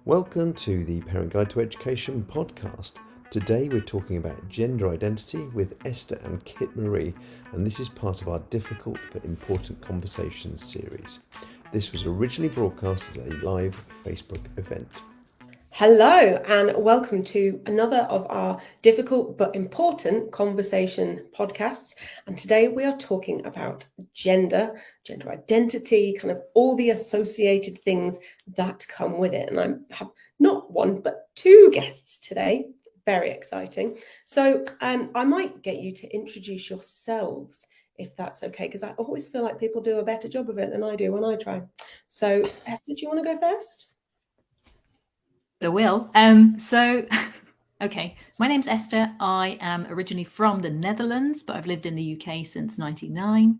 Welcome to the Parent Guide to Education podcast. Today we're talking about gender identity with Esther and Kit Marie, and this is part of our difficult but important conversations series. This was originally broadcast as a live Facebook event. Hello and welcome to another of our difficult but important conversation podcasts. And today we are talking about gender identity, kind of all the associated things that come with it. And I have not one, but two guests today. Very exciting. So I might get you to introduce yourselves, if that's okay, because I always feel like people do a better job of it than I do when I try. So Esther, do you want to go first? I will. Okay, my name's Esther. I am originally from the Netherlands, but I've lived in the UK since 1999.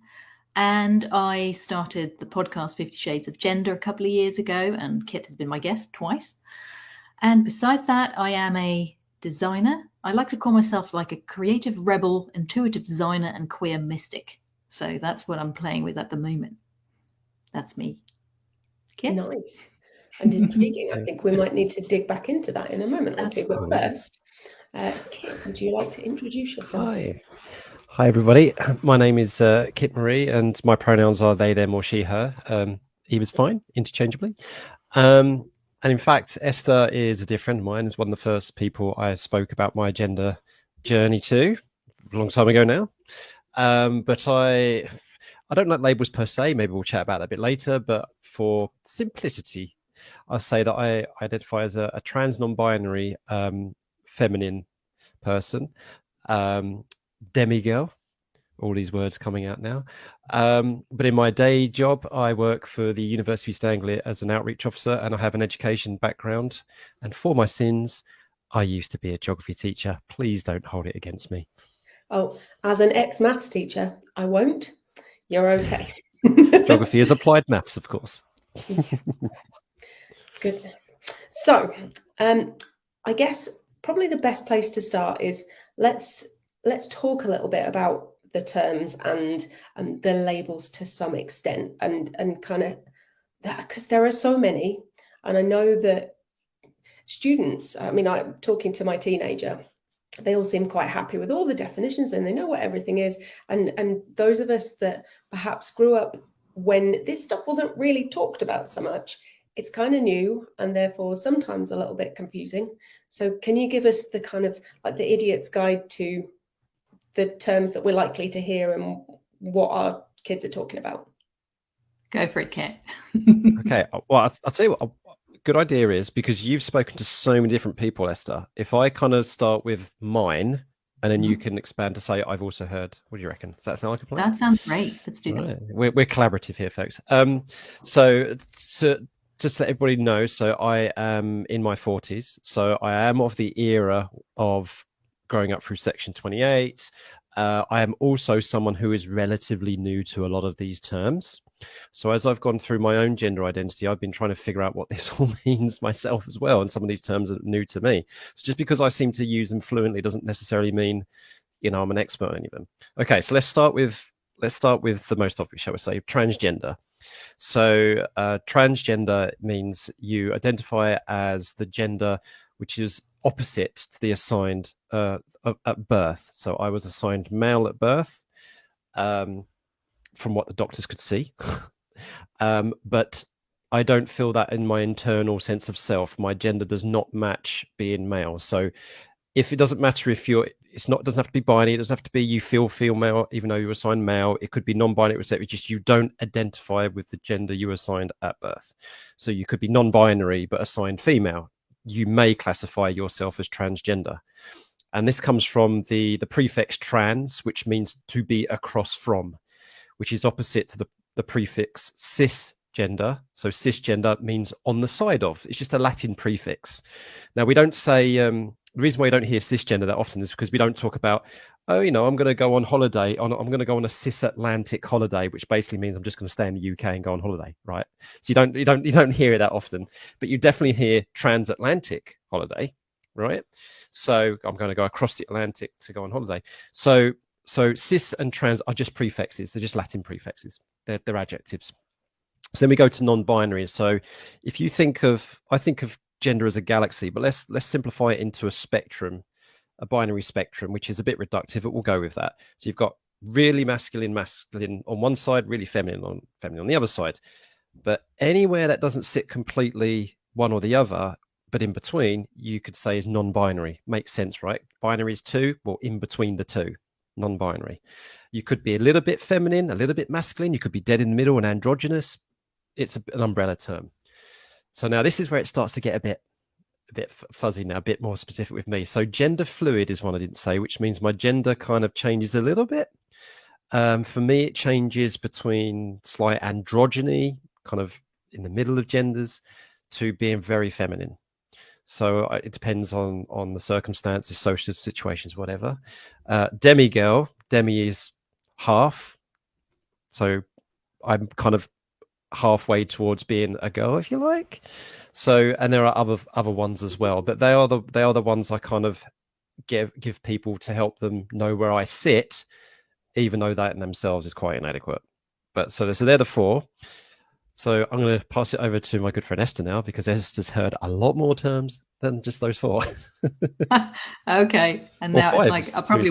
And I started the podcast 50 Shades of Gender a couple of years ago, and Kit has been my guest twice. And besides that, I am a designer. I like to call myself like a creative rebel, intuitive designer, and queer mystic. So that's what I'm playing with at the moment. That's me. Kit? Nice. And intriguing. I think we might need to dig back into that in a moment or two. But first, Kit, would you like to introduce yourself? Hi, everybody. My name is Kit Marie, and my pronouns are they, them, or she, her. He was fine, interchangeably. And in fact, Esther is a dear friend of mine. It's one of the first people I spoke about my gender journey to a long time ago now. But I don't like labels per se. Maybe we'll chat about that a bit later. But for simplicity, I'll say that I identify as a trans non-binary feminine person, demigirl, all these words coming out now. But in my day job, I work for the University of East Anglia as an outreach officer, and I have an education background. And for my sins, I used to be a geography teacher. Please don't hold it against me. Oh, as an ex-maths teacher, I won't. You're okay. Geography is applied maths, of course. Goodness. So, I guess probably the best place to start is let's talk a little bit about the terms and the labels to some extent, and kind of that, because there are so many, and I know that students. I mean, I'm talking to my teenager. They all seem quite happy with all the definitions, and they know what everything is. And those of us that perhaps grew up when this stuff wasn't really talked about so much, it's kind of new and therefore sometimes a little bit confusing. So can you give us the kind of like the idiot's guide to the terms that we're likely to hear and what our kids are talking about? Go for it, Kit. Okay, well, I'll tell you what a good idea is, because you've spoken to so many different people, Esther. If I kind of start with mine, and then you can expand to say, I've also heard. What do you reckon? Does that sound like a plan? That sounds great. Let's do that. We're collaborative here, folks. So just to let everybody know, so I am in my 40s. So I am of the era of growing up through Section 28. I am also someone who is relatively new to a lot of these terms. So as I've gone through my own gender identity, I've been trying to figure out what this all means myself as well. And some of these terms are new to me. So just because I seem to use them fluently doesn't necessarily mean, I'm an expert on any of them. Okay, so let's start with the most obvious, shall we say, transgender. So transgender means you identify as the gender which is opposite to the assigned at birth. So I was assigned male at birth, from what the doctors could see. But I don't feel that in my internal sense of self. My gender does not match being male. So if it doesn't matter if it doesn't have to be binary. It doesn't have to be you feel female, even though you were assigned male. It could be non-binary, it's just you don't identify with the gender you were assigned at birth. So you could be non-binary, but assigned female. You may classify yourself as transgender. And this comes from the prefix trans, which means to be across from, which is opposite to the prefix cisgender. So cisgender means on the side of. It's just a Latin prefix. Now, we don't say... the reason why you don't hear cisgender that often is because we don't talk about, I'm going to go on holiday. I'm going to go on a cis-Atlantic holiday, which basically means I'm just going to stay in the UK and go on holiday, right? So you don't hear it that often, but you definitely hear transatlantic holiday, right? So I'm going to go across the Atlantic to go on holiday. So cis and trans are just prefixes. They're just Latin prefixes. They're adjectives. So then we go to non-binary. So if you think of gender as a galaxy, but let's simplify it into a spectrum, a binary spectrum, which is a bit reductive, but we'll go with that. So you've got really masculine on one side, really feminine on the other side. But anywhere that doesn't sit completely one or the other, but in between, you could say is non-binary. Makes sense, right? Binary is two, well, in between the two, non-binary. You could be a little bit feminine, a little bit masculine. You could be dead in the middle and androgynous. It's an umbrella term. So now this is where it starts to get a bit fuzzy now, a bit more specific with me. So gender fluid is one I didn't say, which means my gender kind of changes a little bit. For me, it changes between slight androgyny, kind of in the middle of genders, to being very feminine. So it depends on the circumstances, social situations, whatever. Demigirl, demi is half. So I'm kind of halfway towards being a girl, if you like. So, and there are other ones as well, but they are the ones I kind of give people to help them know where I sit, even though that in themselves is quite inadequate. But so they're the four. So I'm going to pass it over to my good friend Esther now, because Esther's heard a lot more terms than just those four. Okay, and now it's like I probably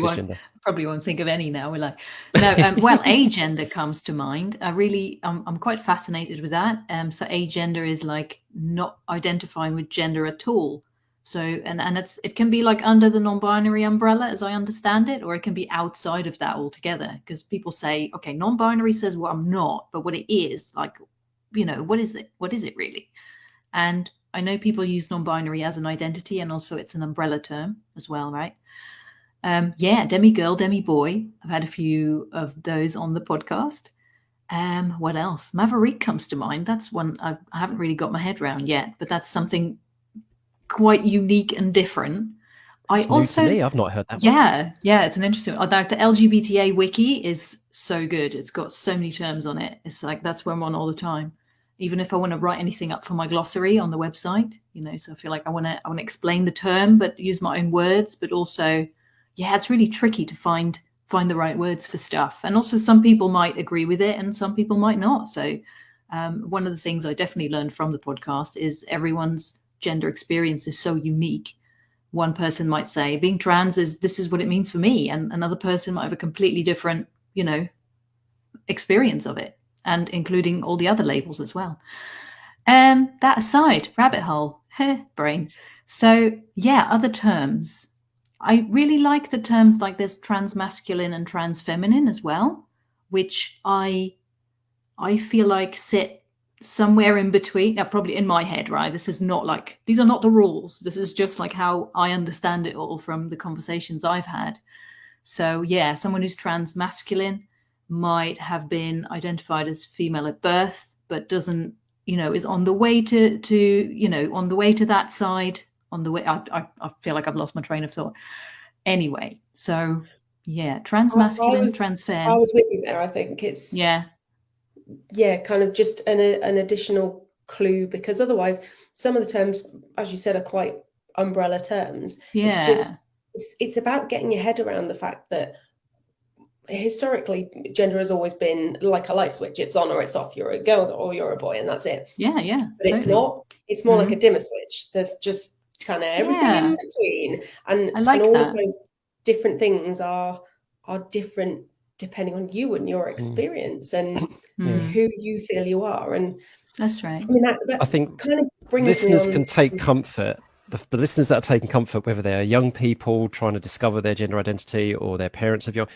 won't think of any now. We're like, no. Well, agender comes to mind. I'm quite fascinated with that. So agender is like not identifying with gender at all. So and it can be like under the non-binary umbrella, as I understand it, or it can be outside of that altogether. Because people say, okay, non-binary says, well, I'm not, but what it is, like, what is it? What is it really? And I know people use non-binary as an identity, and also it's an umbrella term as well, right? Demi-girl, demi-boy. I've had a few of those on the podcast. What else? Maverick comes to mind. That's one I haven't really got my head around yet, but that's something quite unique and different. It's new to me. I've not heard that. Yeah, it's an interesting. Like the LGBTA wiki is so good. It's got so many terms on it. It's like that's where I'm on all the time. Even if I want to write anything up for my glossary on the website, so I feel like I want to explain the term, but use my own words. But also, it's really tricky to find the right words for stuff. And also, some people might agree with it, and some people might not. So, one of the things I definitely learned from the podcast is everyone's gender experience is so unique. One person might say being trans this is what it means for me, and another person might have a completely different, experience of it, and including all the other labels as well. That aside, rabbit hole, brain. So other terms. I really like the terms like there's trans masculine and trans feminine as well, which I feel like sit somewhere in between. Now, probably in my head, right? This is not like, these are not the rules. This is just like how I understand it all from the conversations I've had. So someone who's trans masculine might have been identified as female at birth, but doesn't, is on the way to on the way to that side, on the way. I feel like I've lost my train of thought. Anyway, so trans masculine, trans femme. I was with you there. I think it's kind of just an additional clue, because otherwise some of the terms, as you said, are quite umbrella terms. It's about getting your head around the fact that historically gender has always been like a light switch. It's on or it's off. You're a girl or you're a boy, and that's it. But it's not. It's more like a dimmer switch. There's just kind of everything in between, and all of those different things are different depending on you and your experience and who you feel you are. And that's right. I mean, that I think kind of brings listeners can take comfort. The listeners that are taking comfort, whether they're young people trying to discover their gender identity or their parents of young,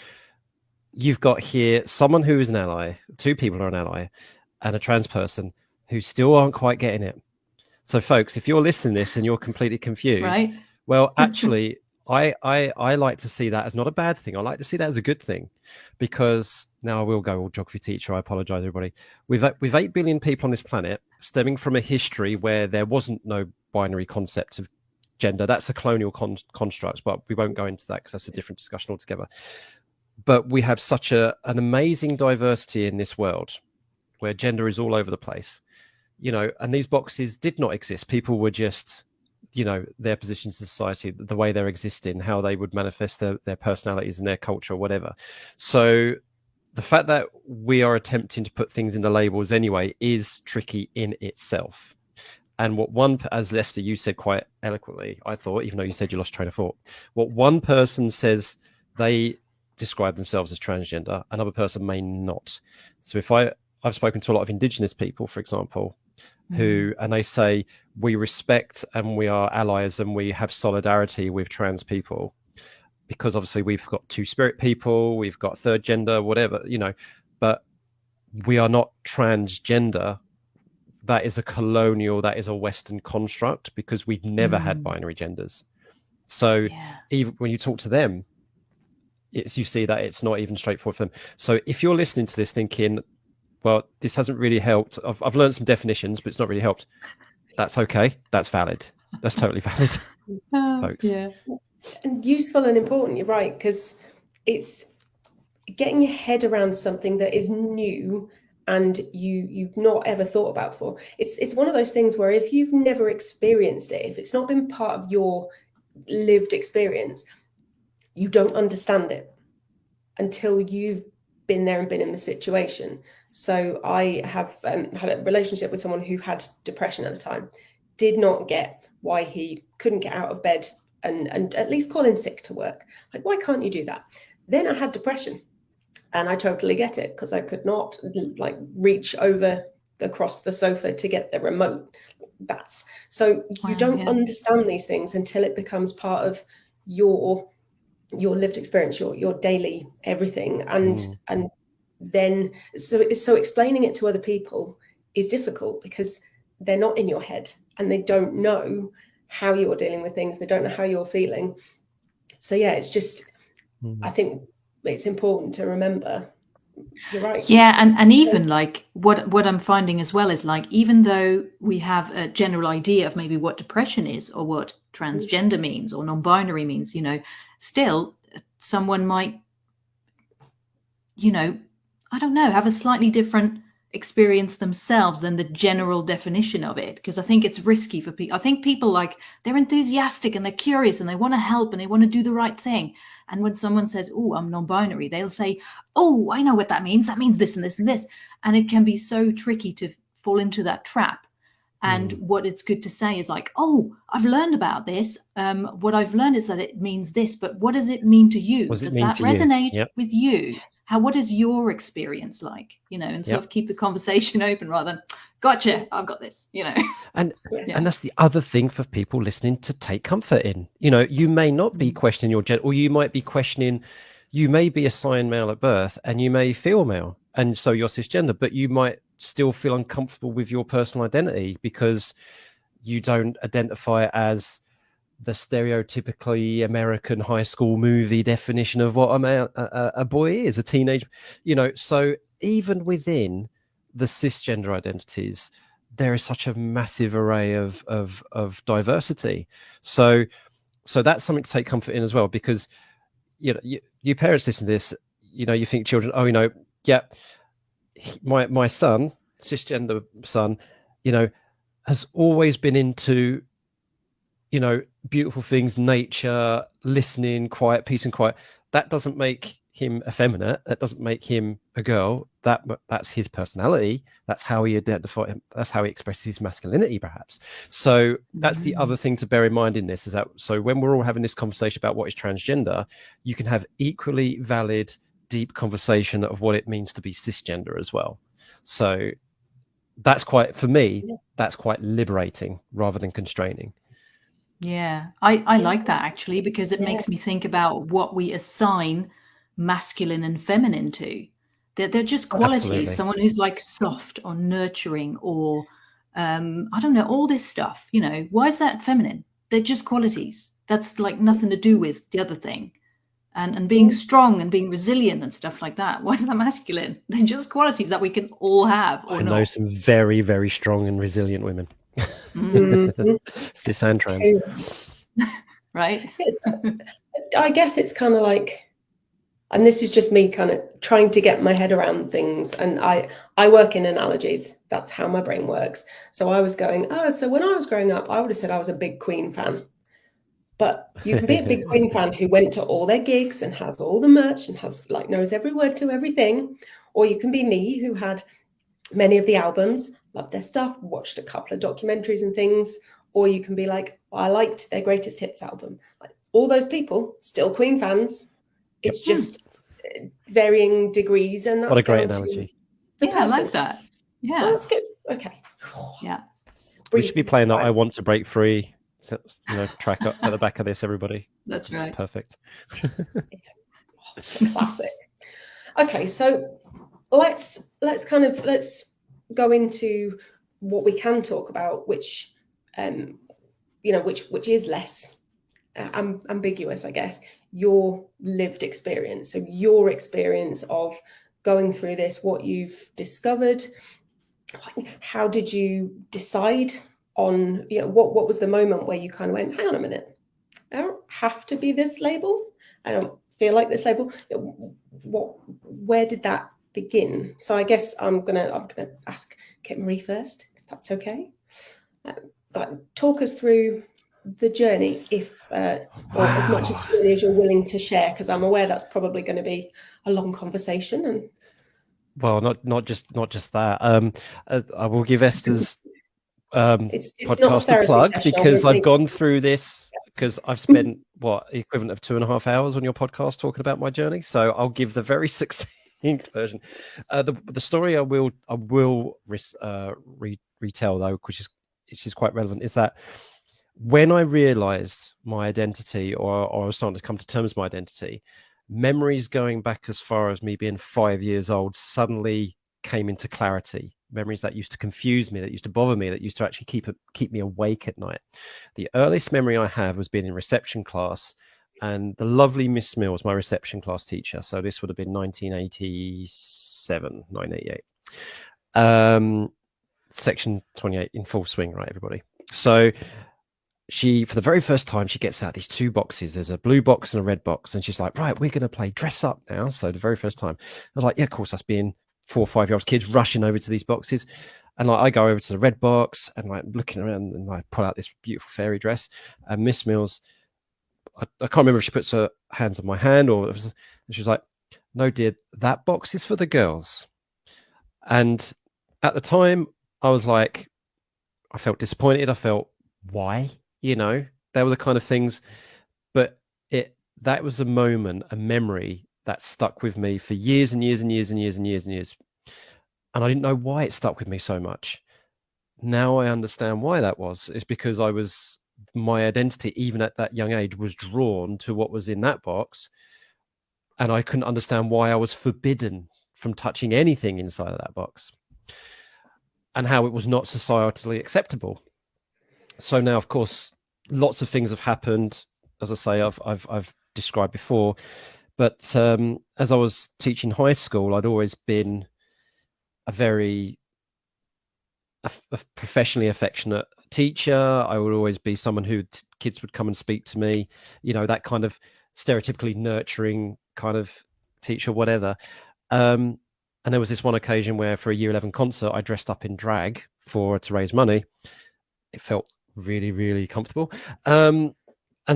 you've got here someone who is an ally, two people are an ally, and a trans person who still aren't quite getting it. So, folks, if you're listening to this and you're completely confused, right? Well, actually, I like to see that as not a bad thing. I like to see that as a good thing, because now I will go all geography teacher. I apologize, everybody. With 8 billion people on this planet, stemming from a history where there wasn't no binary concept of gender. That's a colonial construct, but we won't go into that because that's a different discussion altogether. But we have such an amazing diversity in this world where gender is all over the place, and these boxes did not exist. People were just, their positions in society, the way they're existing, how they would manifest their personalities and their culture or whatever. So the fact that we are attempting to put things into labels anyway is tricky in itself. And what as Lester, you said quite eloquently, I thought, even though you said you lost train of thought, what one person says they describe themselves as transgender, another person may not. So if I've spoken to a lot of Indigenous people, for example, who, and they say, we respect and we are allies and we have solidarity with trans people, because obviously we've got two-spirit people, we've got third gender, whatever, but we are not transgender. That is a colonial, that is a Western construct, because we've never had binary genders. So even when you talk to them, you see that it's not even straightforward for them. So if you're listening to this thinking, well, this hasn't really helped, I've learned some definitions, but it's not really helped, that's okay. That's valid. That's totally valid, folks. Yeah. And useful and important, you're right, because it's getting your head around something that is new and you've not ever thought about before. It's one of those things where if you've never experienced it, if it's not been part of your lived experience, you don't understand it until you've been there and been in the situation. So I have had a relationship with someone who had depression at the time, did not get why he couldn't get out of bed and at least call in sick to work. Like, why can't you do that? Then I had depression, and I totally get it, because I could not reach over across the sofa to get the remote. So you don't understand these things until it becomes part of your lived experience, your daily everything, and then so explaining it to other people is difficult because they're not in your head and they don't know how you're dealing with things, they don't know how you're feeling. So it's just I think it's important to remember. You're right. Yeah, and even what I'm finding as well is, even though we have a general idea of maybe what depression is or what transgender means or non-binary means, still someone might, I don't know, have a slightly different experience themselves than the general definition of it, because I think it's risky for people. I think people they're enthusiastic and they're curious and they want to help and they want to do the right thing. And when someone says, oh, I'm non-binary, they'll say, oh, I know what that means. That means this and this and this. And it can be so tricky to fall into that trap. And what it's good to say is oh, I've learned about this. What I've learned is that it means this, but what does it mean to you? Does that resonate with you? What is your experience like? And sort of keep the conversation open rather than, gotcha, I've got this, And that's the other thing for people listening to take comfort in. You may not be questioning your gender, or you might be questioning, you may be assigned male at birth and you may feel male, and so you're cisgender, but you might still feel uncomfortable with your personal identity because you don't identify as the stereotypically American high school movie definition of what a boy is, a teenage, so even within the cisgender identities, there is such a massive array of diversity. So that's something to take comfort in as well, because, you parents listen to this, you think children, my son, cisgender son, has always been into, beautiful things, nature, listening, quiet, peace and quiet. That doesn't make him effeminate. That doesn't make him a girl. That's his personality. That's how he identifies. That's how he expresses his masculinity, perhaps. So that's the other thing to bear in mind in this, is that, so when we're all having this conversation about what is transgender, you can have equally valid, deep conversation of what it means to be cisgender as well. So that's quite, for me, that's quite liberating rather than constraining. Yeah, I like that actually, because it makes me think about what we assign masculine and feminine to. They're just qualities. Absolutely. Someone who's soft or nurturing or I don't know, all this stuff, why is that feminine? They're just qualities. That's nothing to do with the other thing. And being strong and being resilient and stuff like that. Why is that masculine? They're just qualities that we can all have or not. I know some very, very strong and resilient women. Cis and trans. Right? I guess it's kind of and this is just me kind of trying to get my head around things. And I work in analogies. That's how my brain works. So I was going, so when I was growing up, I would have said I was a big Queen fan. But you can be a big Queen fan who went to all their gigs and has all the merch and has knows every word to everything. Or you can be me, who had many of the albums, loved their stuff, watched a couple of documentaries and things, or you can be like, I liked their greatest hits album. Like, all those people, still Queen fans. It's just varying degrees, and that's What a great down analogy. to the Yeah, I person. like that. Oh, Yeah. that's good. Okay. Yeah. We should be playing that Right. I Want to Break Free, track up at the back of this, everybody. That's It's right. perfect. It's a classic. Okay, so let's go into what we can talk about, which which is less ambiguous, I guess. Your lived experience, so your experience of going through this, what you've discovered. How did you decide on, what was the moment where you kind of went, hang on a minute, I don't have to be this label, I don't feel like this label. Where did that begin? So I guess I'm gonna ask Kit Marie first, if that's okay. But talk us through the journey, or as much of the journey as you're willing to share, because I'm aware that's probably going to be a long conversation. And well, not just that. I will give Esther's it's not a podcast a therapy plug, session, because obviously. I've gone through this, because I've spent the equivalent of 2.5 hours on your podcast talking about my journey. So I'll give the very succinct version. The story I will retell, though, which is quite relevant, is that when I realized my identity, or I was starting to come to terms with my identity, memories going back as far as me being 5 years old suddenly came into clarity. Memories that used to confuse me, that used to bother me, that used to actually keep me awake at night. The earliest memory I have was being in reception class, and the lovely Miss Mills, my reception class teacher, so this would have been 1988, section 28 in full swing, right, everybody? So she, for the very first time, she gets out these two boxes. There's a blue box and a red box, and she's like, right, we're going to play dress up now. So the very first time, I was like, yeah, of course, us being 4 or 5 year olds kids rushing over to these boxes. And like, I go over to the red box and like looking around, and I pull out this beautiful fairy dress. And Miss Mills, I can't remember if she puts her hands on my hand or she was like, no, dear, that box is for the girls. And at the time, I was like, I felt disappointed. I felt, why? They were the kind of things. But that was a moment, a memory that stuck with me for years and years and years and years and years and years. And I didn't know why it stuck with me so much. Now I understand why that was. It's because my identity, even at that young age, was drawn to what was in that box. And I couldn't understand why I was forbidden from touching anything inside of that box, and how it was not societally acceptable. So now, of course, lots of things have happened. As I say, I've described before. But as I was teaching high school, I'd always been a very professionally affectionate teacher. I would always be someone who kids would come and speak to me, that kind of stereotypically nurturing kind of teacher, whatever. And there was this one occasion where for a year 11 concert, I dressed up in drag to raise money. It felt really, really comfortable. And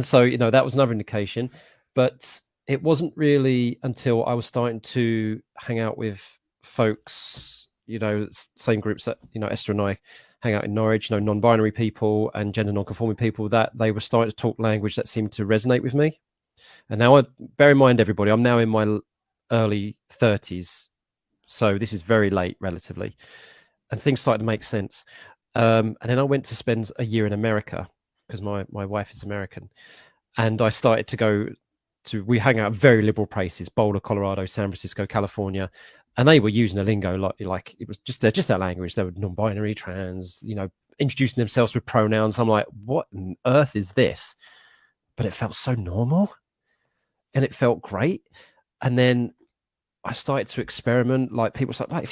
so, that was another indication. But it wasn't really until I was starting to hang out with folks, same groups that, Esther and I hang out in Norwich, non-binary people and gender non-conforming people, that they were starting to talk language that seemed to resonate with me. And now, bear in mind, everybody, I'm now in my early 30s. So this is very late, relatively. And things started to make sense. And then I went to spend a year in America, because my wife is American. And I started to go we hang out at very liberal places: Boulder, Colorado, San Francisco, California. And they were using a lingo like it was just their language. They were non-binary, trans, introducing themselves with pronouns. I'm like, what on earth is this? But it felt so normal, and it felt great. And then I started to experiment. Like, people said, like,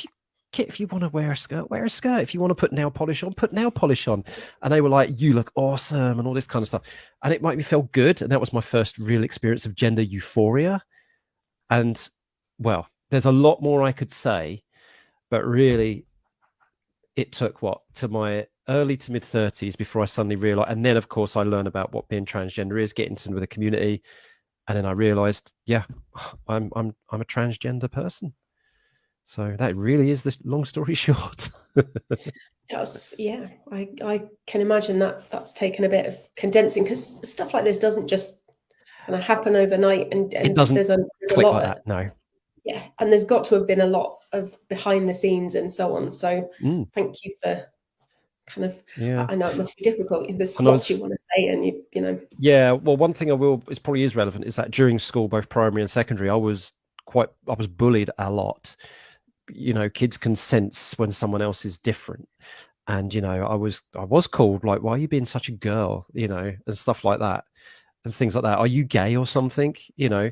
if you want to wear a skirt, wear a skirt. If you want to put nail polish on, put nail polish on. And they were like, you look awesome, and all this kind of stuff. And it made me feel good. And that was my first real experience of gender euphoria. And, well, there's a lot more I could say, but really it took to my early to mid 30s before I suddenly realized. And then, of course, I learned about what being transgender is, getting to know the community. And then I realized, yeah, I'm a transgender person. So that really is the long story short. Yeah, I can imagine that that's taken a bit of condensing, because stuff like this doesn't just kind of happen overnight, and It doesn't there's a click lot like of, that. No. yeah, and there's got to have been a lot of behind the scenes and so on. So Mm, thank you for kind of, yeah. I know it must be difficult. There's And I lots you was, want to say, and you know. yeah. Well, one thing I will, is probably is relevant, is that during school, both primary and secondary, I was bullied a lot. You know, kids can sense when someone else is different. And, you know, I was called like, why are you being such a girl? You know, and stuff like that, and things like that. Are you gay or something? You know,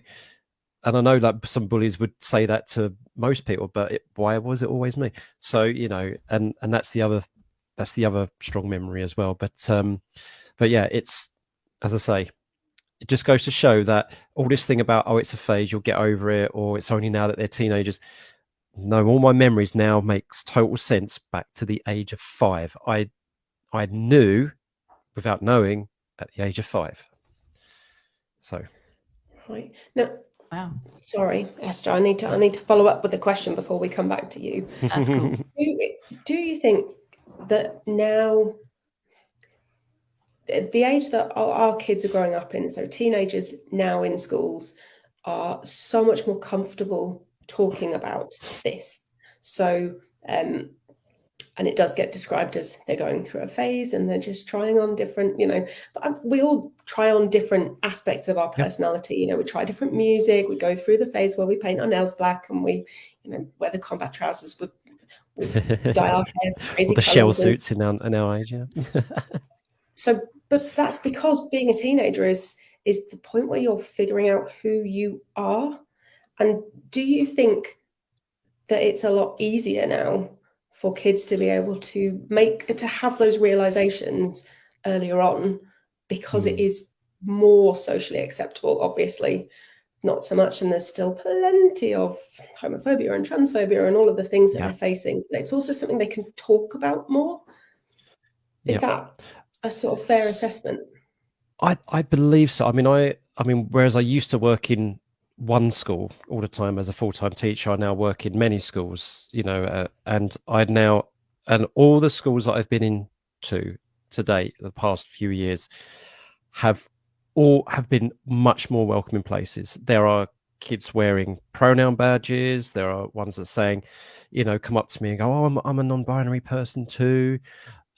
and I know that some bullies would say that to most people, but why was it always me? So, you know, and that's the other strong memory as well. But yeah, it's, as I say, it just goes to show that all this thing about, oh, it's a phase, you'll get over it, or it's only now that they're teenagers. No, all my memories now makes total sense back to the age of 5. I knew without knowing at the age of 5. So Right. Now, Wow, sorry, Esther, I need to follow up with the question before we come back to you. that's cool. Do you think that now, the age that our kids are growing up in, so teenagers now in schools, are so much more comfortable talking about this? So, and it does get described as they're going through a phase and they're just trying on different, but we all try on different aspects of our Yep. personality. We try different music, we go through the phase where we paint our nails black, and we, wear the combat trousers, we dye our hair crazy or the shell colours, suits in our age, yeah. so, but that's because being a teenager is the point where you're figuring out who you are. And do you think that it's a lot easier now for kids to be able to have those realizations earlier on, because it is more socially acceptable? Obviously not so much, and there's still plenty of homophobia and transphobia and all of the things that Yeah. they're facing. But it's also something they can talk about more. Is Yeah. that a sort of fair assessment? I believe so. I mean, whereas I used to work in one school all the time as a full-time teacher, I now work in many schools, and and all the schools that I've been in to date, the past few years, have been much more welcoming places. There are kids wearing pronoun badges. There are ones that are saying, come up to me and go, "Oh, I'm a non-binary person too."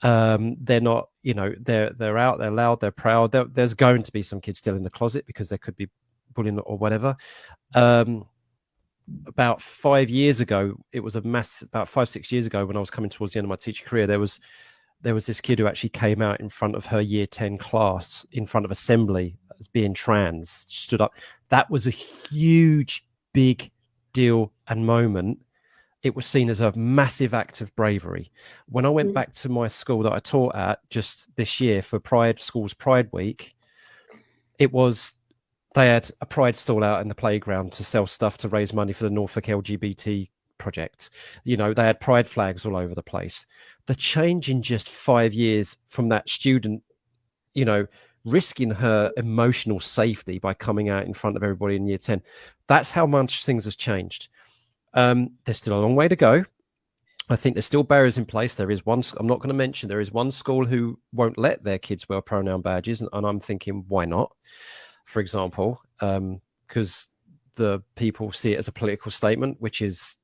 They're not, they're out, they're loud, they're proud. There's going to be some kids still in the closet because there could be bullying or whatever. About 5 years ago, it was about 5-6 years ago, when I was coming towards the end of my teaching career, there was this kid who actually came out in front of her year 10 class, in front of assembly, as being trans. She stood up. That was a huge, big deal and moment. It was seen as a massive act of bravery. When I went back to my school that I taught at just this year for Schools Pride Week, they had a Pride stall out in the playground to sell stuff to raise money for the Norfolk LGBT project. They had Pride flags all over the place. The change in just 5 years from that student, risking her emotional safety by coming out in front of everybody in year 10, that's how much things have changed. There's still a long way to go. I think there's still barriers in place. There is one, I'm not going to mention, there is one school who won't let their kids wear pronoun badges. And I'm thinking, why not? For example, because the people see it as a political statement, which is,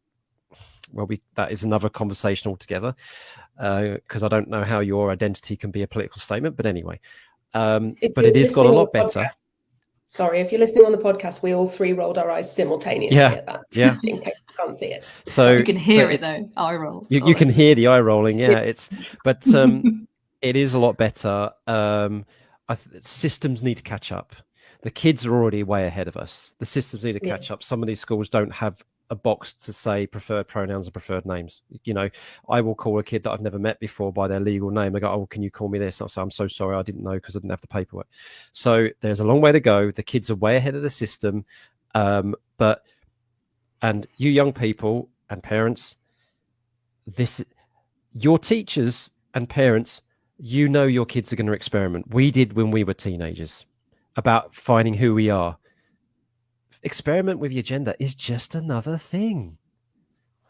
that is another conversation altogether. Because I don't know how your identity can be a political statement. But anyway, but it has got a lot better. Sorry, if you're listening on the podcast, we all three rolled our eyes simultaneously at that. Yeah. In case you can't see it. So you can hear it though, eye rolls. You can hear the eye rolling, yeah. But it is a lot better. Systems need to catch up. The kids are already way ahead of us. The systems need to catch up. Some of these schools don't have a box to say preferred pronouns and preferred names. I will call a kid that I've never met before by their legal name. I go, "Oh, can you call me this?" I'll say, "I'm so sorry, I didn't know because I didn't have the paperwork." So there's a long way to go. The kids are way ahead of the system. And you young people and parents, your teachers and parents, your kids are going to experiment. We did when we were teenagers, about finding who we are. Experiment with your gender is just another thing.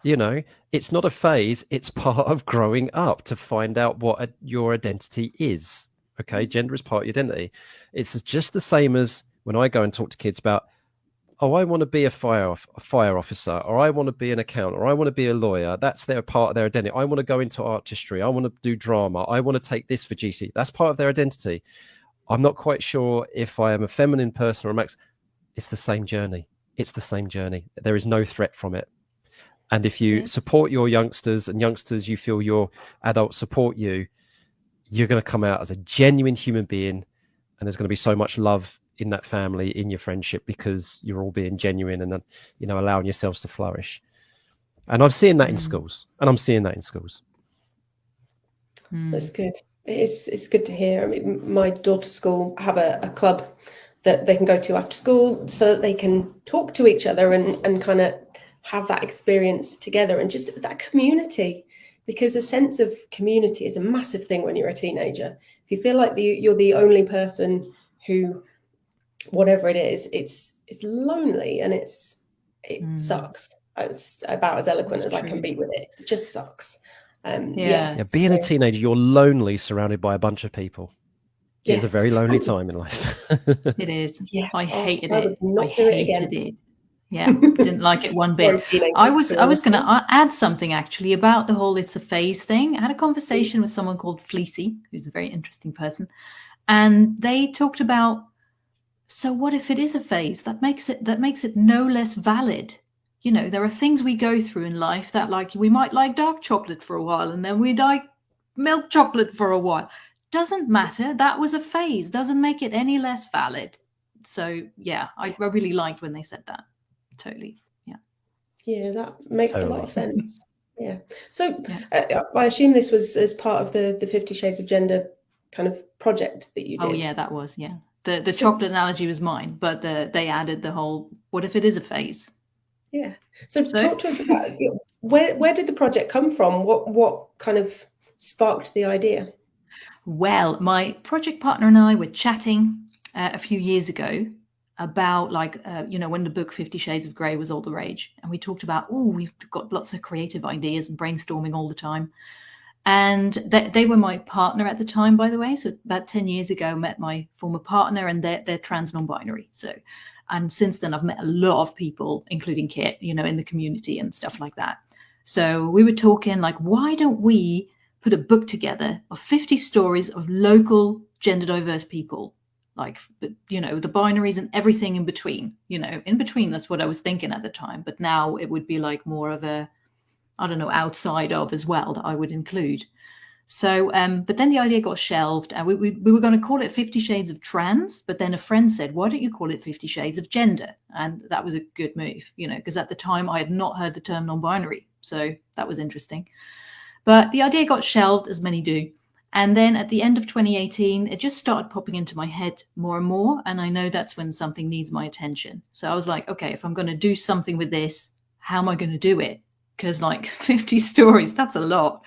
You know, it's not a phase, it's part of growing up to find out what your identity is. Okay, gender is part of your identity. It's just the same as when I go and talk to kids about, oh, I want to be a fire officer, or I want to be an accountant, or I want to be a lawyer. That's their part of their identity. I want to go into artistry. I want to do drama. I want to take this for GC. That's part of their identity. I'm not quite sure if I am a feminine person or a max. It's the same journey. It's the same journey. There is no threat from it. And if you support your youngsters, and youngsters, you feel your adults support you, you're going to come out as a genuine human being. And there's going to be so much love in that family, in your friendship, because you're all being genuine and, you know, allowing yourselves to flourish. And I'm seeing that in schools. That's good. It's good to hear. I mean, my daughter's school have a club that they can go to after school so that they can talk to each other and kind of have that experience together, and just that community, because a sense of community is a massive thing when you're a teenager. If you feel like you're the only person who, whatever it is, it's lonely, and it sucks. It's about as eloquent as I can be with it. It just sucks. Being a teenager, you're lonely surrounded by a bunch of people. It's a very lonely time in life. It is. Yeah. I hated I it. would not do it again. Yeah, didn't like it one bit. I was going to add something actually about the whole "it's a phase" thing. I had a conversation with someone called Fleecy, who's a very interesting person, and they talked about, so what if it is a phase? That makes it no less valid. You know, there are things we go through in life that, like, we might like dark chocolate for a while, and then we like milk chocolate for a while. Doesn't matter. That was a phase. Doesn't make it any less valid. So yeah, I really liked when they said that. Totally. Yeah, that makes a lot of sense. Yeah. So I assume this was as part of the 50 Shades of Gender kind of project that you did. Oh yeah, that was, the chocolate analogy was mine, but they added the whole, what if it is a phase? Yeah. So talk to us about where did the project come from? What kind of sparked the idea? Well, my project partner and I were chatting a few years ago about, like, when the book 50 Shades of Grey was all the rage. And we talked about, we've got lots of creative ideas and brainstorming all the time. And they were my partner at the time, by the way. So about 10 years ago, I met my former partner, and they're trans non-binary. So, and since then, I've met a lot of people, including Kit, in the community and stuff like that. So we were talking, like, why don't we put a book together of 50 stories of local gender diverse people? Like, the binaries and everything in between, that's what I was thinking at the time. But now it would be like more of a, I don't know, outside of as well, that I would include. So, but then the idea got shelved, and we were going to call it 50 Shades of Trans, but then a friend said, why don't you call it 50 Shades of Gender? And that was a good move, because at the time I had not heard the term non-binary. So that was interesting. But the idea got shelved, as many do. And then at the end of 2018, it just started popping into my head more and more. And I know that's when something needs my attention. So I was like, okay, if I'm going to do something with this, how am I going to do it? Because, like, 50 stories, that's a lot.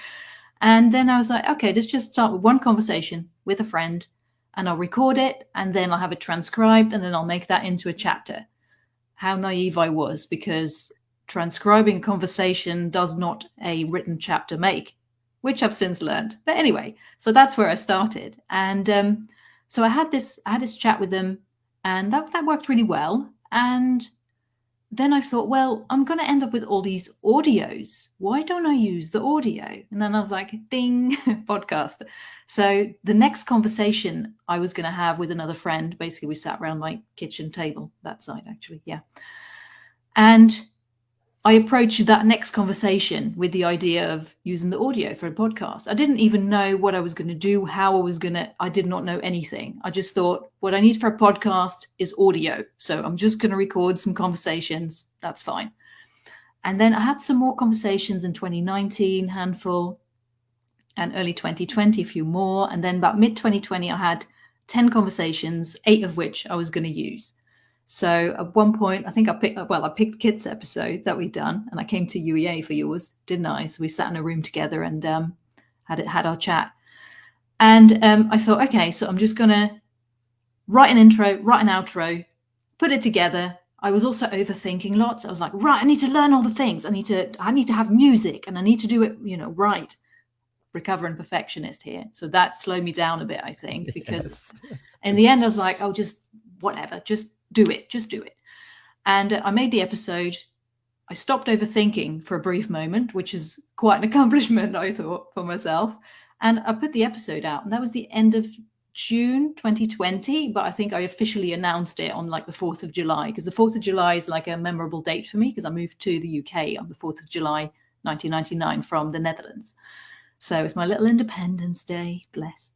And then I was like, okay, let's just start with one conversation with a friend, and I'll record it, and then I'll have it transcribed, and then I'll make that into a chapter. How naive I was, because transcribing a conversation does not a written chapter make, which I've since learned. But anyway, so that's where I started. And so I had this chat with them, and that worked really well. And then I thought, well, I'm going to end up with all these audios. Why don't I use the audio? And then I was like, ding, podcast. So the next conversation I was going to have with another friend, basically we sat around my kitchen table, that side actually, yeah. And I approached that next conversation with the idea of using the audio for a podcast. I didn't even know what I was going to do, I did not know anything. I just thought, what I need for a podcast is audio. So I'm just going to record some conversations. That's fine. And then I had some more conversations in 2019, handful, and early 2020, a few more. And then about mid-2020, I had 10 conversations, 8 of which I was going to use. So at one point, I think I picked Kit's episode that we'd done, and I came to UEA for yours, didn't I? So we sat in a room together and had our chat. And I thought, okay, so I'm just going to write an intro, write an outro, put it together. I was also overthinking lots. I was like, right, I need to learn all the things. I need to have music, and I need to do it, right. Recovering perfectionist here. So that slowed me down a bit, I think, because in the end I was like, oh, just whatever, just do it. And I made the episode. I stopped overthinking for a brief moment, which is quite an accomplishment, I thought, for myself. And I put the episode out, and that was the end of June 2020. But I think I officially announced it on like the 4th of July, because the 4th of July is like a memorable date for me, because I moved to the UK on the 4th of July, 1999 from the Netherlands. So it's my little Independence Day, bless.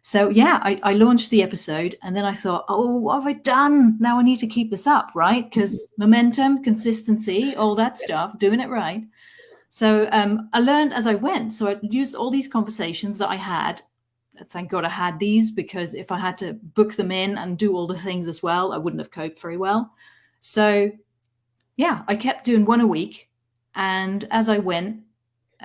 So yeah, I launched the episode, and then I thought, oh, what have I done? Now I need to keep this up, right? Because momentum, consistency, all that stuff, doing it right. So I learned as I went. So I used all these conversations that I had. Thank God I had these, because if I had to book them in and do all the things as well, I wouldn't have coped very well. So yeah, I kept doing one a week. And as I went,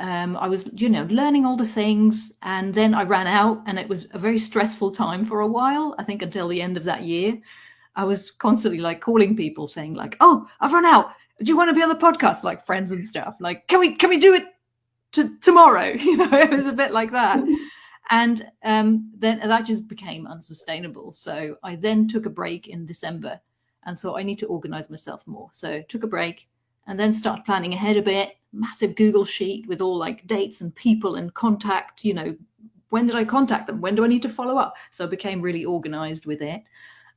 I was, learning all the things, and then I ran out, and it was a very stressful time for a while. I think until the end of that year, I was constantly like calling people saying like, oh, I've run out. Do you want to be on the podcast? Like friends and stuff. Like, can we do it tomorrow? It was a bit like that. And then that just became unsustainable. So I then took a break in December and thought I need to organize myself more. So took a break, and then started planning ahead a bit. Massive Google sheet with all like dates and people and contact, when did I contact them? When do I need to follow up? So I became really organized with it.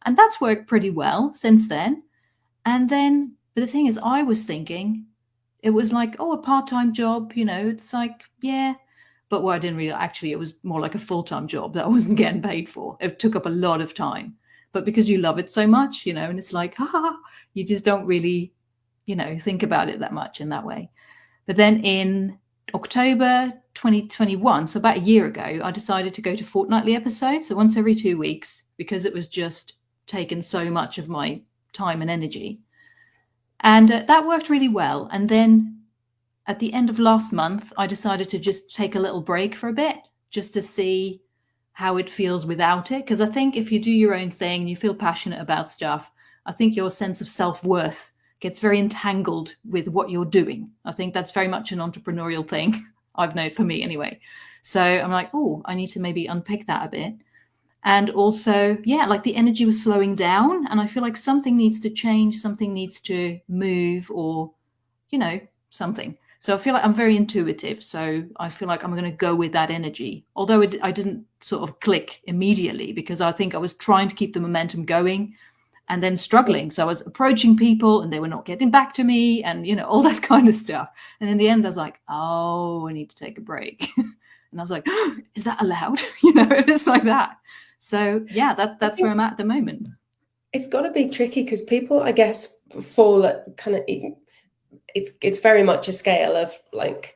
And that's worked pretty well since then. And then, but the thing is, I was thinking it was like, oh, a part-time job, it's like, yeah. But what I didn't really, actually, it was more like a full-time job that I wasn't getting paid for. It took up a lot of time. But because you love it so much, and it's like, you just don't really, think about it that much in that way. But then in October 2021, so about a year ago, I decided to go to fortnightly episodes, so once every 2 weeks, because it was just taken so much of my time and energy. And that worked really well. And then at the end of last month, I decided to just take a little break for a bit, just to see how it feels without it. Because I think if you do your own thing and you feel passionate about stuff, I think your sense of self-worth gets very entangled with what you're doing. I think that's very much an entrepreneurial thing, I've known, for me anyway. So I'm like, oh, I need to maybe unpick that a bit. And also, yeah, like the energy was slowing down, and I feel like something needs to change, something needs to move, or, something. So I feel like I'm very intuitive. So I feel like I'm going to go with that energy. Although I didn't sort of click immediately, because I think I was trying to keep the momentum going and then struggling. So I was approaching people and they were not getting back to me, and, all that kind of stuff. And in the end, I was like, oh, I need to take a break. And I was like, oh, is that allowed? It was like that. So yeah, that's where I'm at the moment. It's got to be tricky, because people, I guess, fall at kind of, it's very much a scale of like,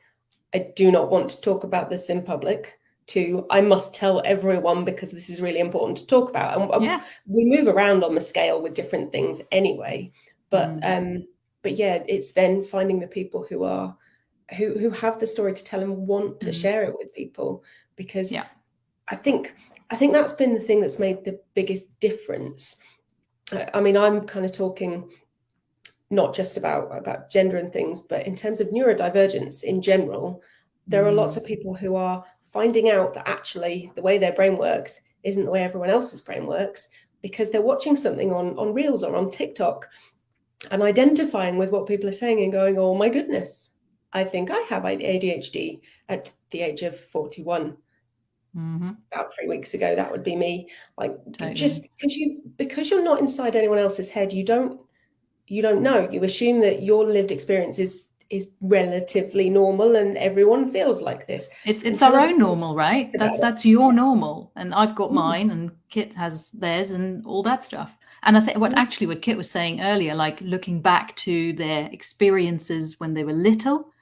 I do not want to talk about this in public, to I must tell everyone because this is really important to talk about. And we move around on the scale with different things anyway. But yeah, it's then finding the people who have the story to tell and want to share it with people, because I think that's been the thing that's made the biggest difference. I mean, I'm kind of talking not just about gender and things, but in terms of neurodivergence in general, there are lots of people who are finding out that actually the way their brain works isn't the way everyone else's brain works, because they're watching something on Reels or on TikTok and identifying with what people are saying and going, oh my goodness, I think I have ADHD at the age of 41. About 3 weeks ago, that would be me. Like, totally. Just because you're not inside anyone else's head, you don't know. You assume that your lived experience is relatively normal, and everyone feels like this. It's our own normal, right? That's your normal, and I've got mine, and Kit has theirs, and all that stuff. And I think what Kit was saying earlier, like looking back to their experiences when they were little,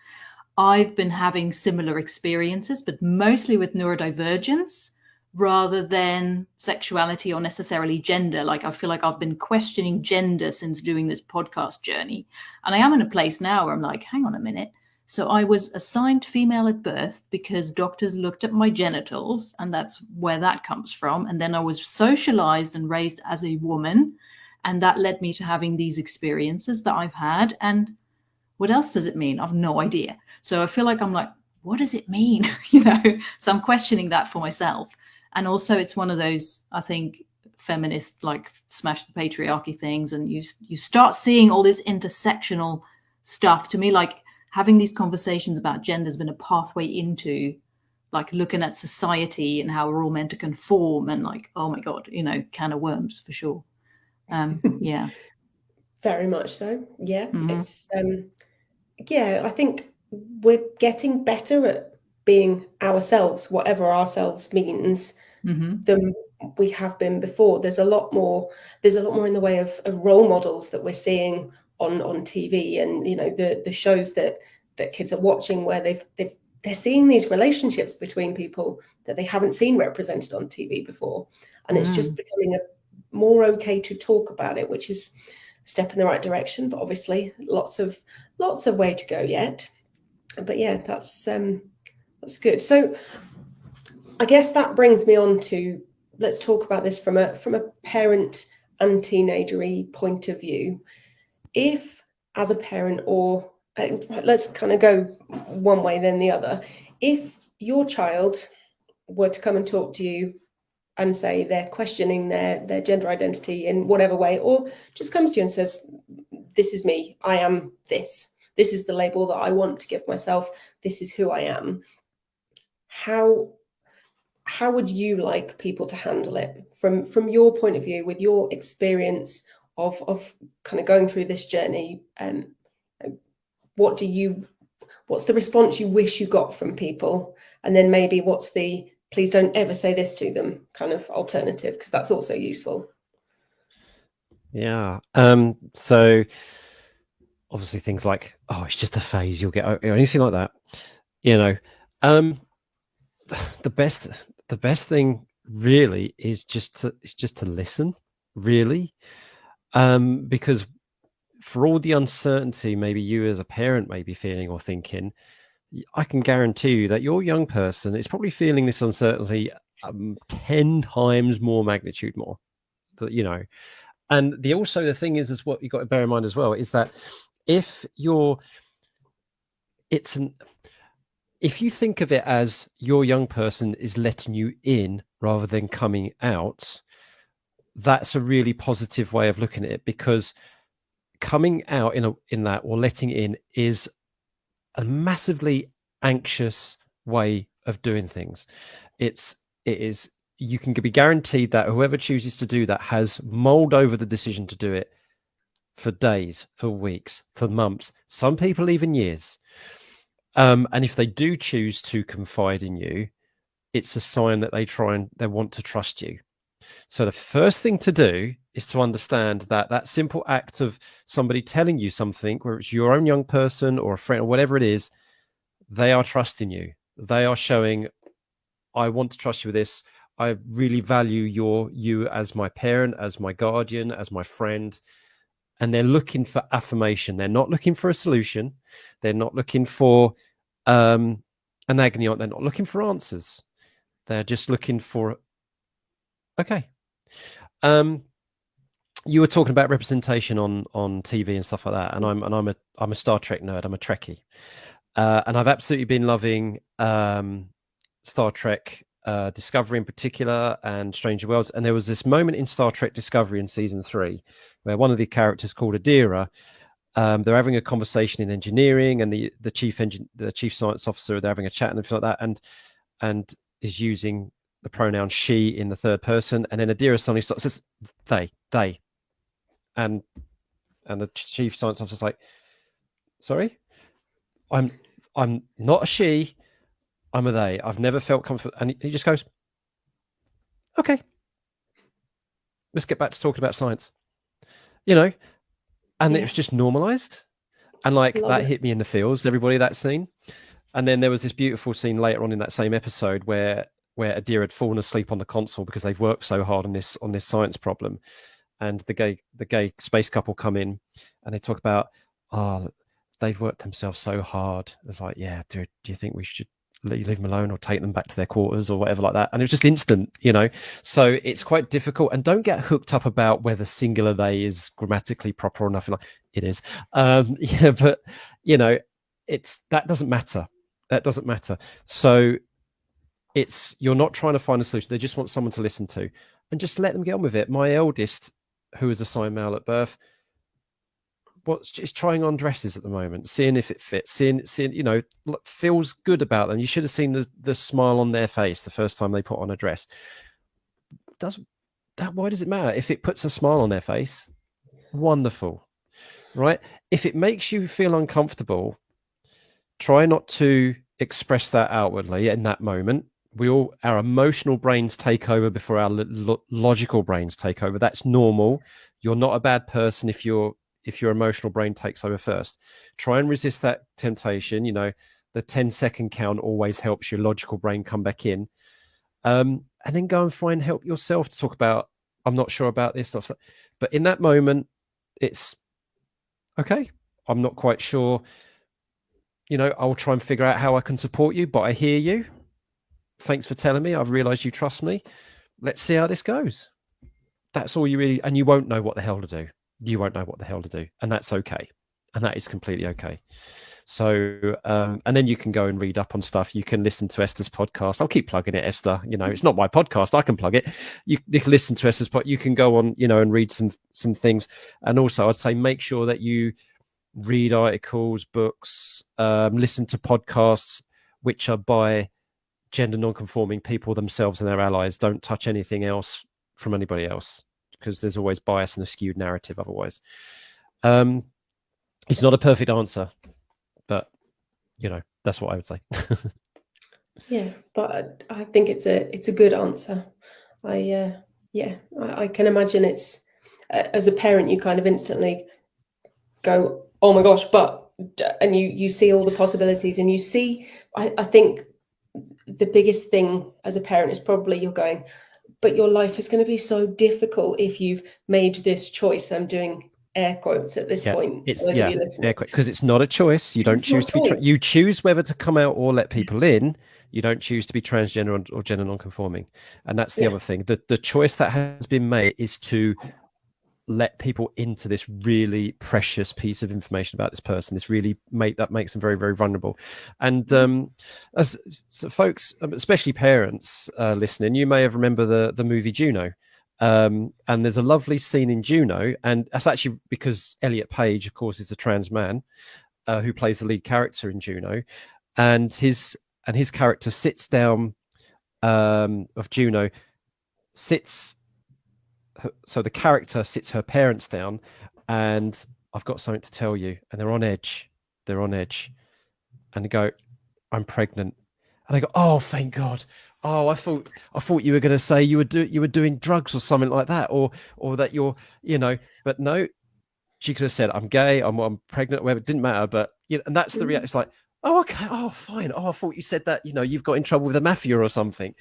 I've been having similar experiences, but mostly with neurodivergence rather than sexuality or necessarily gender. Like I feel like I've been questioning gender since doing this podcast journey. And I am in a place now where I'm like, hang on a minute. So I was assigned female at birth because doctors looked at my genitals, and that's where that comes from. And then I was socialized and raised as a woman. And that led me to having these experiences that I've had. And what else does it mean? I've no idea. So I feel like I'm like, what does it mean? So I'm questioning that for myself. And also it's one of those, I think, feminist, like, smash the patriarchy things. And you start seeing all this intersectional stuff. To me, like, having these conversations about gender has been a pathway into, like, looking at society and how we're all meant to conform, and like, oh my God, can of worms for sure. Yeah. Very much so. Yeah. Mhm. It's I think we're getting better at being ourselves, whatever ourselves means, than we have been before. There's a lot more in the way of role models that we're seeing on TV, and the shows that kids are watching, where they're seeing these relationships between people that they haven't seen represented on TV before, and it's just becoming more okay to talk about it, which is a step in the right direction, but obviously lots of way to go yet. But yeah, that's good. So I guess that brings me on to, let's talk about this from a parent and teenagery point of view. If, as a parent, or let's kind of go one way then the other, if your child were to come and talk to you and say they're questioning their gender identity in whatever way, or just comes to you and says, this is me, I am this is the label that I want to give myself, this is who I am, how would you like people to handle it from your point of view, with your experience of kind of going through this journey? What's the response you wish you got from people? And then maybe what's the please don't ever say this to them kind of alternative, because that's also useful. Yeah. So obviously things like, oh, it's just a phase, you'll get, or anything like that. The best thing really is just to listen, really, because for all the uncertainty maybe you as a parent may be feeling or thinking, I can guarantee you that your young person is probably feeling this uncertainty 10 times more magnitude more. And the thing is what you've got to bear in mind as well is that if you think of it as your young person is letting you in rather than coming out, that's a really positive way of looking at it, because coming out in that, or letting in, is a massively anxious way of doing things. It is, you can be guaranteed that whoever chooses to do that has mulled over the decision to do it for days, for weeks, for months, some people even years. And if they do choose to confide in you, it's a sign that they want to trust you. So the first thing to do is to understand that that simple act of somebody telling you something, whether it's your own young person or a friend or whatever it is, they are trusting you. They are showing, I want to trust you with this. I really value you as my parent, as my guardian, as my friend. And they're looking for affirmation. They're not looking for a solution. They're not looking for an agony aunt. They're not looking for answers. They're just looking for, okay. You were talking about representation on TV and stuff like that, and I'm a Star Trek nerd. I'm a Trekkie, and I've absolutely been loving Star Trek Discovery in particular, and Stranger Worlds. And there was this moment in Star Trek Discovery in season 3 where one of the characters, called Adira, they're having a conversation in engineering, and the chief science officer, they're having a chat and everything like that, and is using the pronoun she in the third person, and then Adira suddenly says they, and the chief science officer's like, sorry, I'm not a she, I'm a they. I've never felt comfortable. And he just goes, okay, let's get back to talking about science, and it was just normalized. And that hit me in the feels, everybody, that scene. And then there was this beautiful scene later on in that same episode where Adira had fallen asleep on the console because they've worked so hard on this science problem. And the gay space couple come in and they talk about, they've worked themselves so hard. It's like, yeah, dude, do you think we should leave them alone or take them back to their quarters or whatever like that. And it was just instant, so it's quite difficult. And don't get hooked up about whether singular they is grammatically proper or nothing like it is. Yeah, but that doesn't matter. So you're not trying to find a solution. They just want someone to listen to, and just let them get on with it. My eldest, who was assigned male at birth, is trying on dresses at the moment, seeing if it fits, seeing feels good about them. You should have seen the smile on their face the first time they put on a dress. Why does it matter? If it puts a smile on their face, wonderful, right? If it makes you feel uncomfortable, try not to express that outwardly in that moment. Our emotional brains take over before our logical brains take over. That's normal. You're not a bad person if your emotional brain takes over first. Try and resist that temptation. The 10-second count always helps your logical brain come back in. And then go and find help yourself to talk about, I'm not sure about this stuff. But in that moment, it's okay. I'm not quite sure. I'll try and figure out how I can support you, but I hear you. Thanks for telling me. I've realized you trust me. Let's see how this goes. That's all you really, and you won't know what the hell to do. And that's okay. And that is completely okay. So, and then you can go and read up on stuff. You can listen to Esther's podcast. I'll keep plugging it, Esther. It's not my podcast. I can plug it. You can listen to Esther's podcast. You can go on, and read some things. And also I'd say make sure that you read articles, books, listen to podcasts, which are by gender non-conforming people themselves and their allies. Don't touch anything else from anybody else, because there's always bias and a skewed narrative otherwise. It's not a perfect answer, but that's what I would say. Yeah, but I think it's a good answer. I can imagine it's as a parent you kind of instantly go, oh my gosh, and you see all the possibilities, and you see, I think the biggest thing as a parent is probably you're going, but your life is going to be so difficult if you've made this choice. I'm doing air quotes at this point. It's because it's not a choice. You don't choose to be. You choose whether to come out or let people in. You don't choose to be transgender or gender non-conforming, and that's the other thing. The choice that has been made is to let people into this really precious piece of information about this person. This really makes them very, very vulnerable. And as folks, especially parents listening, you may have remembered the movie Juno. And there's a lovely scene in Juno, and that's actually because Elliot Page, of course, is a trans man who plays the lead character in Juno, and his character sits down of Juno sits. So the character sits her parents down, and I've got something to tell you. And they're on edge. And they go, I'm pregnant. And I go, oh, thank God. Oh, I thought you were going to say you were doing drugs or something like that, or that you're, but no, she could have said, I'm gay, I'm pregnant, whatever. It didn't matter. But, and that's the reaction. It's like, oh, okay. Oh, fine. Oh, I thought you said that, you've got in trouble with the mafia or something.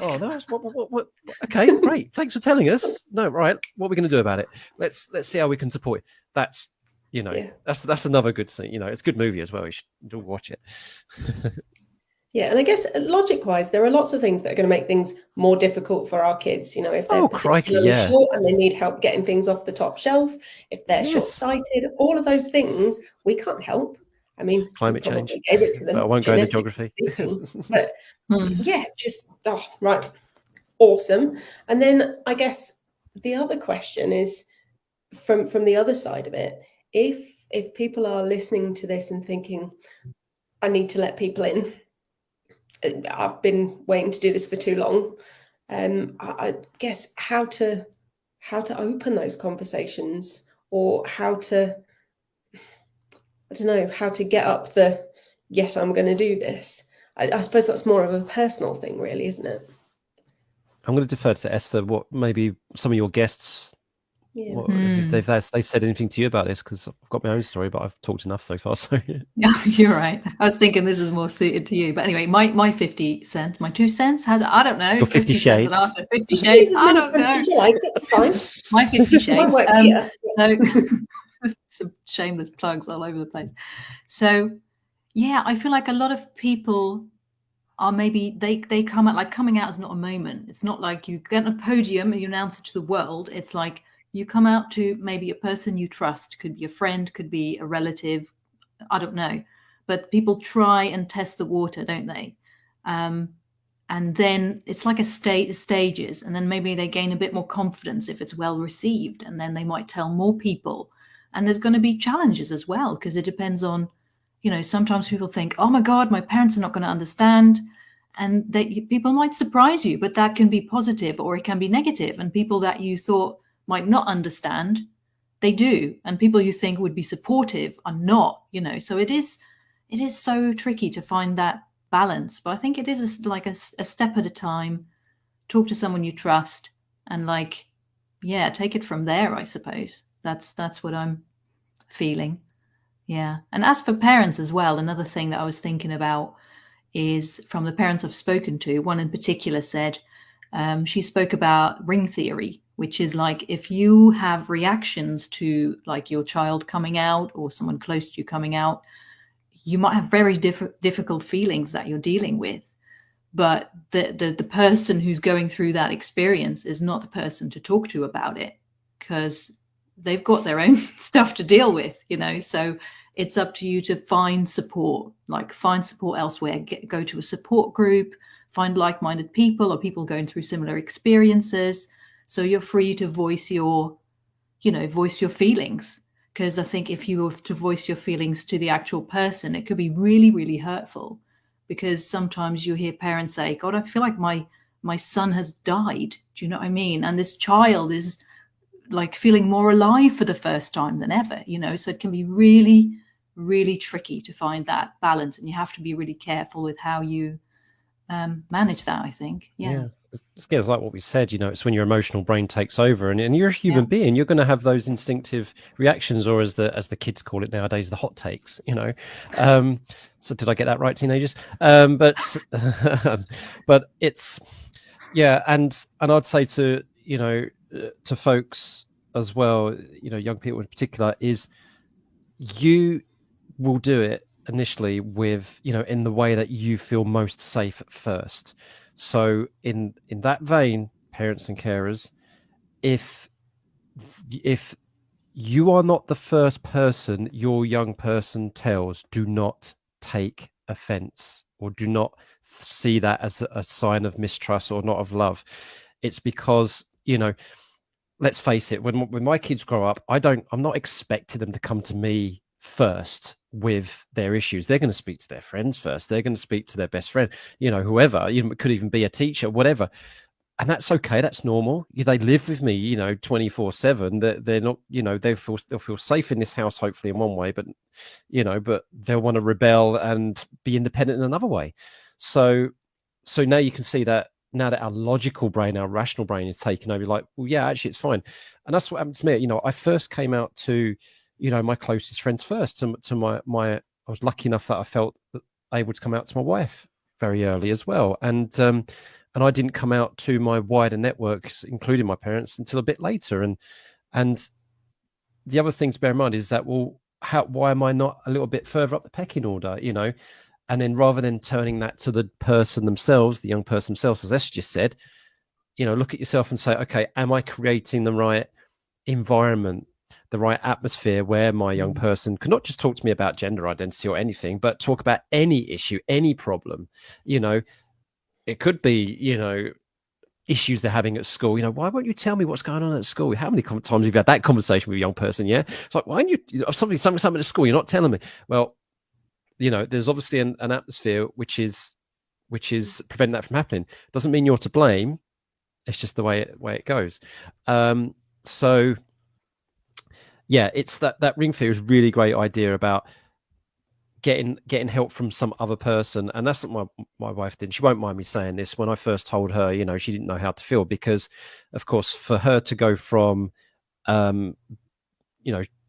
Oh, no, what? Okay, great. Thanks for telling us. No, right. What are we going to do about it? Let's see how we can support it. That's, that's another good thing. It's a good movie as well. You should all watch it. Yeah, and I guess logic-wise, there are lots of things that are going to make things more difficult for our kids. If they're particularly short and they need help getting things off the top shelf, if they're short-sighted, all of those things we can't help. I mean, climate change. Gave it to them, but I won't go into geography. But right, awesome. And then I guess the other question is from the other side of it. If people are listening to this and thinking, I need to let people in. I've been waiting to do this for too long. I guess how to open those conversations, or how to get up the yes, I'm going to do this. I suppose that's more of a personal thing, really, isn't it? I'm going to defer to Esther. What maybe some of your guests, if they've said anything to you about this, because I've got my own story, but I've talked enough so far. So yeah, you're right. I was thinking this is more suited to you, but anyway, my 50 cents, my 2 cents. I don't know. Your 50 shades. 50 shades. I don't know. You like it? It's fine. My 50 shades. So some shameless plugs all over the place. So yeah, I feel like a lot of people are maybe they come out, like coming out is not a moment. It's not like you get on a podium and you announce it to the world. It's like you come out to maybe a person you trust, could be a friend, could be a relative, I don't know, but people try and test the water, don't they? And then it's like stages, and then maybe they gain a bit more confidence if it's well received, and then they might tell more people. And there's going to be challenges as well, because it depends on, sometimes people think, oh my God, my parents are not going to understand. And people might surprise you, but that can be positive or it can be negative. And people that you thought might not understand, they do. And people you think would be supportive are not, so it is so tricky to find that balance. But I think it is like a step at a time. Talk to someone you trust and take it from there, I suppose. That's what I'm feeling. Yeah. And as for parents as well, another thing that I was thinking about is from the parents I've spoken to. One in particular said, she spoke about ring theory, which is like if you have reactions to like your child coming out or someone close to you coming out, you might have very difficult feelings that you're dealing with. But the person who's going through that experience is not the person to talk to about it, because they've got their own stuff to deal with, so it's up to you to find support elsewhere, go to a support group, find like-minded people or people going through similar experiences, so you're free to voice your feelings. Because I think if you were to voice your feelings to the actual person, it could be really, really hurtful. Because sometimes you hear parents say, God, I feel like my son has died. Do you know what I mean? And this child is like feeling more alive for the first time than ever, so it can be really, really tricky to find that balance. And you have to be really careful with how you manage that, I think. Yeah. It's like what we said, it's when your emotional brain takes over, and you're a human being, you're going to have those instinctive reactions, or as the kids call it nowadays, the hot takes, so did I get that right, teenagers? But but it's and I'd say to to folks as well, young people in particular, is you will do it initially with in the way that you feel most safe at first. So in that vein, parents and carers, if you are not the first person your young person tells, do not take offense, or do not see that as a sign of mistrust or not of love. It's because let's face it, when my kids grow up, I'm not expecting them to come to me first with their issues. They're going to speak to their friends first. They're going to speak to their best friend, whoever, it could even be a teacher, whatever. And that's okay. That's normal. They live with me, 24/7. They're not, they'll feel safe in this house, hopefully in one way, but they'll want to rebel and be independent in another way. So now you can see that now that our logical brain, our rational brain is taken over, like, well, yeah, actually it's fine. And that's what happened to me. I first came out to, my closest friends first, to my, I was lucky enough that I felt able to come out to my wife very early as well. And I didn't come out to my wider networks, including my parents, until a bit later. And the other thing to bear in mind is that, well, why am I not a little bit further up the pecking order, And then rather than turning that to the person themselves, the young person themselves, as Esther just said, look at yourself and say, okay, am I creating the right environment, the right atmosphere where my young person can not just talk to me about gender identity or anything, but talk about any issue, any problem? It could be, issues they're having at school. Why won't you tell me what's going on at school? How many times have you had that conversation with a young person? Yeah. It's like, why don't you, something at school, you're not telling me. Well, there's obviously an atmosphere which is preventing that from happening. Doesn't mean you're to blame. It's just the way it goes. So yeah, it's that ring theory is a really great idea about getting help from some other person. And that's what my wife did. She won't mind me saying this. When I first told her, she didn't know how to feel, because of course for her to go from,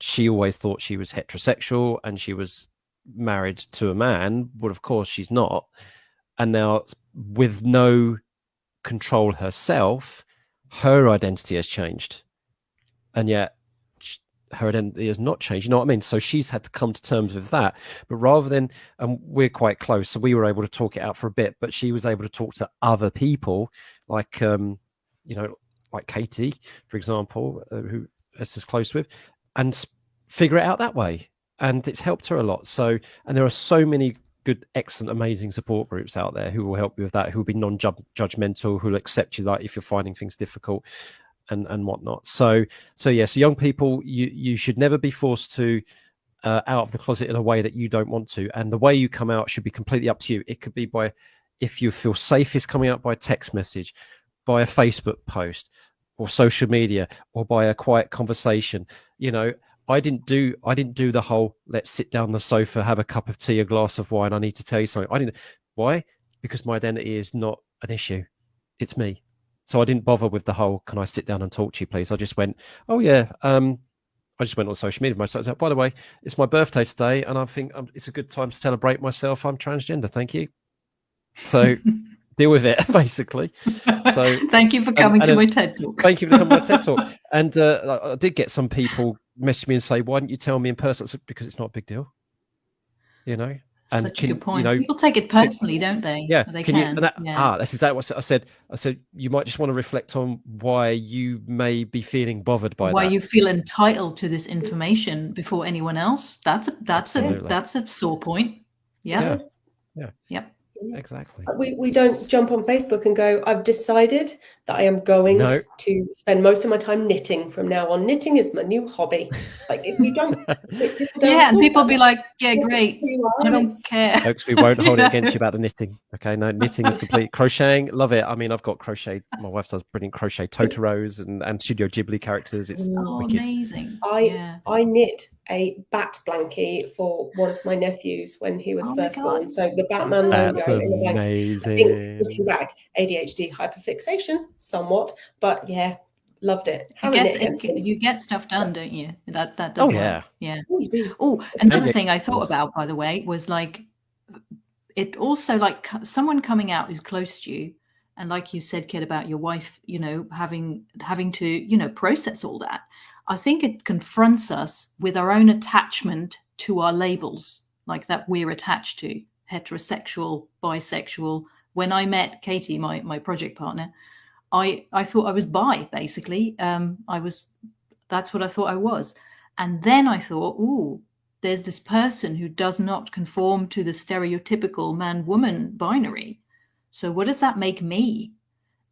she always thought she was heterosexual and she was married to a man, but of course she's not. And now, with no control herself, her identity has changed. And yet her identity has not changed. You know what I mean? So she's had to come to terms with that. But rather than, and we're quite close, so we were able to talk it out for a bit, but she was able to talk to other people, like, like Katie, for example, who Esther's close with, and figure it out that way. And it's helped her a lot. So, and there are so many good, excellent, amazing support groups out there who will help you with that, who will be non-judgmental, who will accept you, like if you're finding things difficult and whatnot. So young people, you should never be forced to out of the closet in a way that you don't want to. And the way you come out should be completely up to you. It could be by, if you feel safest coming out, by text message, by a Facebook post, or social media, or by a quiet conversation. I didn't do the whole let's sit down on the sofa, have a cup of tea, a glass of wine, I need to tell you something. I didn't. Why? Because my identity is not an issue. It's me. So I didn't bother with the whole, can I sit down and talk to you, please? I just went, oh yeah. I just went on social media. I said, by the way, it's my birthday today, and I think it's a good time to celebrate myself. I'm transgender. Thank you. So deal with it, basically. So thank you for coming to my TED Talk. Thank you for coming to my TED Talk. And I did get some people message me and say, why don't you tell me in person? Said, because it's not a big deal. And such a good point. People take it personally, don't they? Yeah, they can. That's exactly what I said. I said you might just want to reflect on why you may be feeling bothered by why that. you feel entitled to this information before anyone else. That's a sore point. Yeah. Yep. Exactly. We don't jump on Facebook and go, I've decided that I am going to spend most of my time knitting from now on. Knitting is my new hobby. Like, if you don't, and people be like, yeah, great. I don't care. Folks, we won't hold it against you about the knitting. Okay, no, knitting is complete. Crocheting, love it. I mean, I've got crochet. My wife does brilliant crochet Totoros and Studio Ghibli characters. It's wicked. Amazing. I knit a bat blankie for one of my nephews when he was first born. So the Batman logo. That's amazing. I think, looking back, ADHD hyperfixation somewhat, but yeah, loved it. You get stuff done, don't you? That does work. Yeah. Oh, another thing I thought about, by the way, was like, it also, like, someone coming out who's close to you, and like you said, Kit, about your wife, having to, process all that. I think it confronts us with our own attachment to our labels, like that we're attached to, heterosexual, bisexual. When I met Katie, my project partner, I thought I was bi, basically. That's what I thought I was. And then I thought, ooh, there's this person who does not conform to the stereotypical man-woman binary. So what does that make me?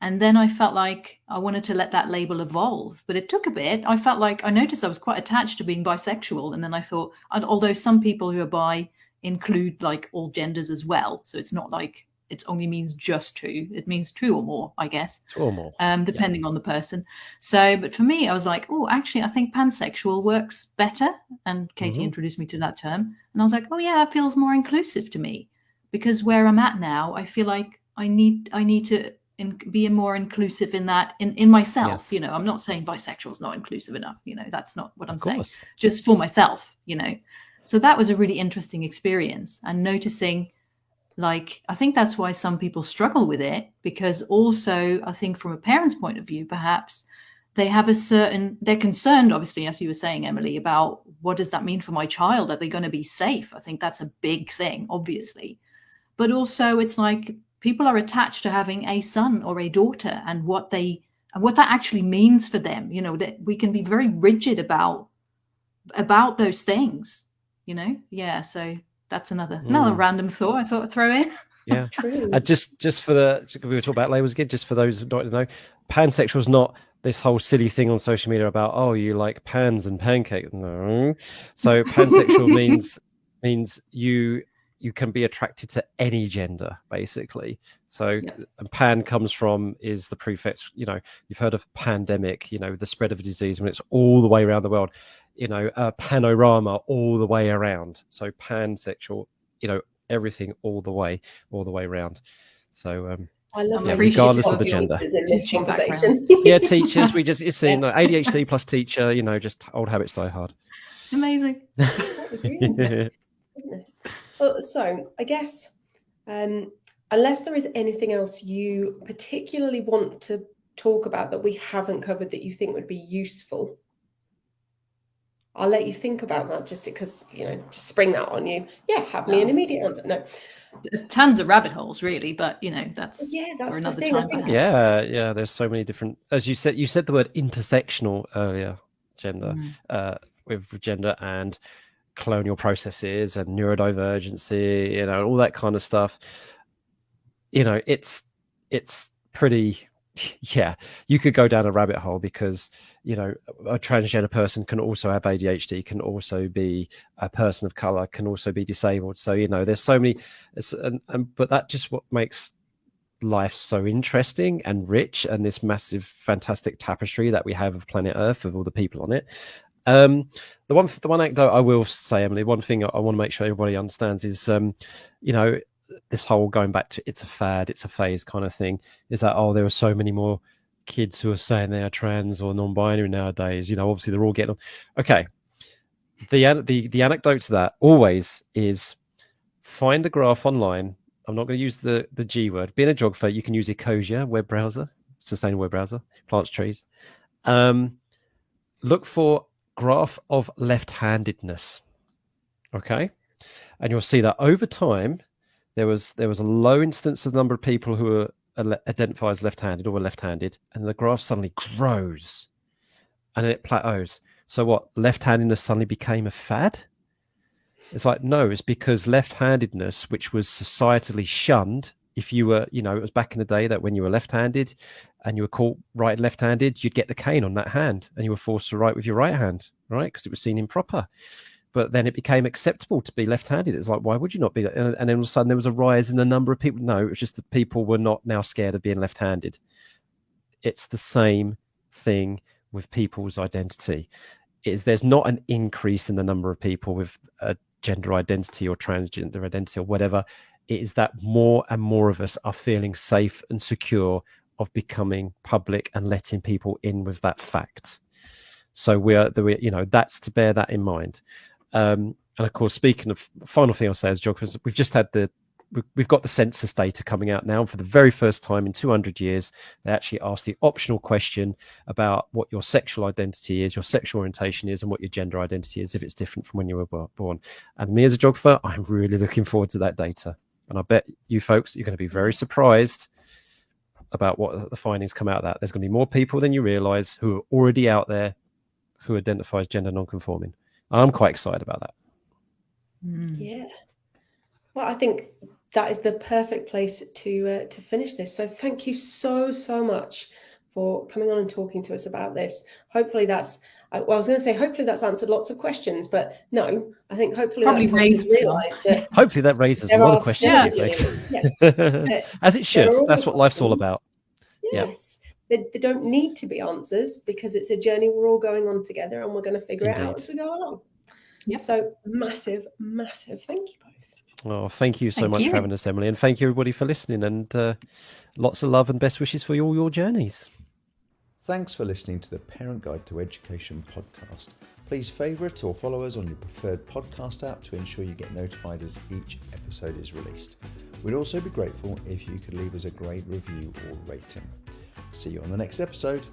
And then I felt like I wanted to let that label evolve, but it took a bit. I felt like I noticed I was quite attached to being bisexual. And then I thought, although some people who are bi include like all genders as well. So it's not like it only means just two. It means two or more, I guess. Two or more. Depending on the person. So, but for me, I was like, oh, actually, I think pansexual works better. And Katie introduced me to that term. And I was like, oh yeah, that feels more inclusive to me. Because where I'm at now, I feel like I need to be more inclusive in that, in myself. Yes. I'm not saying bisexual is not inclusive enough. That's not what I'm saying. Just for myself, So that was a really interesting experience, and noticing, like, I think that's why some people struggle with it, because also I think from a parent's point of view, perhaps they're concerned, obviously, as you were saying, Emily, about what does that mean for my child? Are they going to be safe? I think that's a big thing, obviously. But also it's like people are attached to having a son or a daughter, and what that actually means for them. That we can be very rigid about those things, Yeah. So that's another random thought I thought I'd throw in. Yeah. True. Just for we were talking about labels again, just for those who don't know, pansexual is not this whole silly thing on social media about, oh, you like pans and pancakes. No. So pansexual means you can be attracted to any gender, basically. So and pan comes from, is the prefix, you've heard of pandemic, the spread of a disease when it's all the way around the world, panorama, all the way around. So pansexual, everything all the way around. So I love regardless of the gender. In this conversation. Yeah, teachers, you're seeing ADHD plus teacher, just old habits die hard. Amazing. Goodness. Well, so I guess unless there is anything else you particularly want to talk about that we haven't covered that you think would be useful, I'll let you think about that, just because, just spring that on you. Yeah, have me an immediate answer. No. Tons of rabbit holes, really, but that's that's for another the thing. time. I think Yeah. There's so many different, as you said the word intersectional earlier, gender, with gender and colonial processes and neurodivergency, all that kind of stuff. It's pretty, yeah, you could go down a rabbit hole, because a transgender person can also have ADHD, can also be a person of color, can also be disabled. So there's so many, but that just what makes life so interesting and rich, and this massive fantastic tapestry that we have of planet Earth, of all the people on it. The one anecdote I will say, Emily, one thing I want to make sure everybody understands is this whole going back to it's a fad, it's a phase kind of thing, is that there are so many more kids who are saying they are trans or non-binary nowadays. Obviously they're all getting on. Okay, the anecdote to that always is, find a graph online. I'm not going to use the G word. Being a geographer, you can use Ecosia web browser, sustainable web browser, plants trees. Look for graph of left-handedness. Okay, and you'll see that over time there was a low instance of the number of people who were identified as left-handed or were left-handed, and the graph suddenly grows and then it plateaus. So what, left-handedness suddenly became a fad? It's like, no, it's because left-handedness, which was societally shunned, if you were, it was back in the day that when you were left-handed and you were caught writing left-handed, you'd get the cane on that hand and you were forced to write with your right hand, right? Because it was seen improper. But then it became acceptable to be left-handed. It's like, why would you not be? And then all of a sudden there was a rise in the number of people. No, it was just that people were not now scared of being left-handed. It's the same thing with people's identity. There's not an increase in the number of people with a gender identity or transgender identity or whatever. It is that more and more of us are feeling safe and secure of becoming public and letting people in with that fact. So that's to bear that in mind. And of course, speaking of, final thing I'll say as geographers, we've just had we've got the census data coming out now. For the very first time in 200 years, they actually asked the optional question about what your sexual identity is, your sexual orientation is, and what your gender identity is, if it's different from when you were born. And me as a geographer, I'm really looking forward to that data. And I bet you folks, you're going to be very surprised about what the findings come out of that. There's going to be more people than you realize who are already out there who identify as gender non-conforming. I'm quite excited about that. Yeah. Well, I think that is the perfect place to finish this. So thank you so much for coming on and talking to us about this. Hopefully that's, I was going to say, hopefully that's answered lots of questions, but no, I think hopefully Probably that's helped us realise that. Hopefully that raises a lot of questions. As it should. That's what life's all about. Yes. They don't need to be answers, because it's a journey we're all going on together, and we're going to figure it out as we go along. Yep. So massive thank you both. Oh, thank you so much for having us, Emily, and thank you everybody for listening, and lots of love and best wishes for all your journeys. Thanks for listening to the Parent Guide to Education podcast. Please favourite or follow us on your preferred podcast app to ensure you get notified as each episode is released. We'd also be grateful if you could leave us a great review or rating. See you on the next episode.